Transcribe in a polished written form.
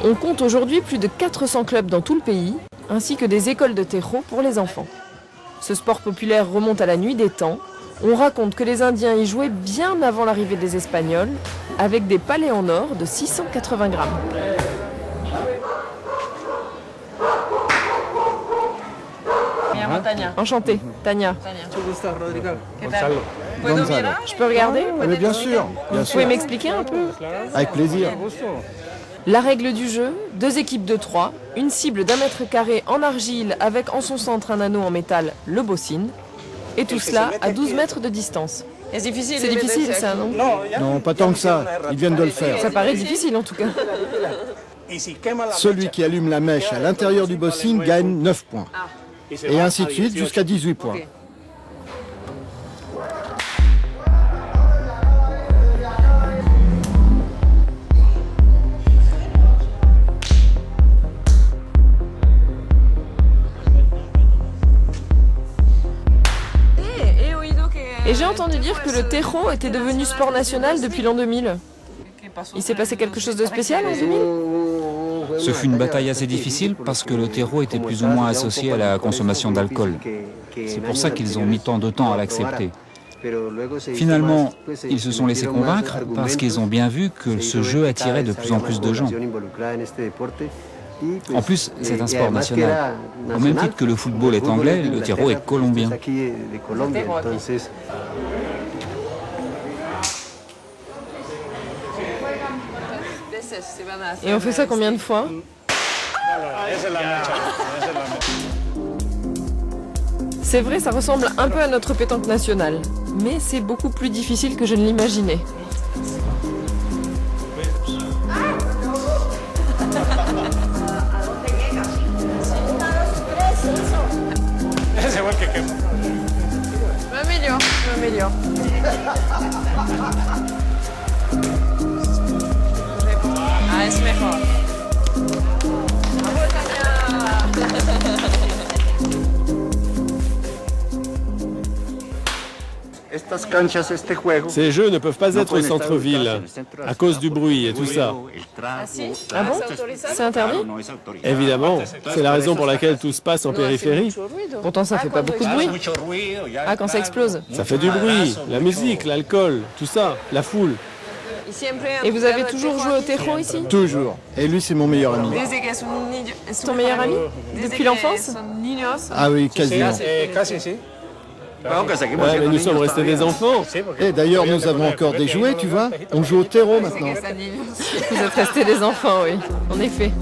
On compte aujourd'hui plus de 400 clubs dans tout le pays, ainsi que des écoles de terreau pour les enfants. Ce sport populaire remonte à la nuit des temps. On raconte que les Indiens y jouaient bien avant l'arrivée des Espagnols, avec des palets en or de 680 grammes. Enchantée, Tania. Je peux regarder? Mais bien sûr, Vous pouvez m'expliquer un peu? avec plaisir. La règle du jeu, 2 équipes de 3, une cible d'1 mètre carré en argile avec en son centre un anneau en métal, le bocine, et tout cela à 12 mètres de distance. C'est difficile ça, non? Non, pas tant que ça. Ils viennent de le faire. Ça paraît difficile en tout cas. Celui qui allume la mèche à l'intérieur du bossing gagne 9 points. Et ainsi de suite jusqu'à 18 points. Et j'ai entendu dire que le terreau était devenu sport national depuis l'an 2000. Il s'est passé quelque chose de spécial en 2000? Ce fut une bataille assez difficile parce que le terreau était plus ou moins associé à la consommation d'alcool. C'est pour ça qu'ils ont mis tant de temps à l'accepter. Finalement, ils se sont laissés convaincre parce qu'ils ont bien vu que ce jeu attirait de plus en plus de gens. En plus, c'est un sport national. Au même titre que le football est anglais, le terreau est colombien. Et on fait ça combien de fois? C'est vrai, ça ressemble un peu à notre pétanque nationale, mais c'est beaucoup plus difficile que je ne l'imaginais. Je m'améliore. Ah, es mejor. Ces jeux ne peuvent pas être au centre-ville, à cause du bruit et tout ça. Ah bon? C'est interdit? Évidemment, c'est la raison pour laquelle tout se passe en périphérie. Pourtant, ça fait pas beaucoup de bruit. Ah, quand ça explose. Ça fait du bruit, la musique, l'alcool, tout ça, la foule. Et vous avez toujours joué au terreau ici? Toujours. Et lui, c'est mon meilleur ami. Ton meilleur ami? Depuis l'enfance? Ah oui, quasiment. Ouais, mais nous sommes restés des enfants. Et d'ailleurs, nous avons encore des jouets, tu vois. On joue au terreau maintenant. Vous êtes restés des enfants, oui. En effet.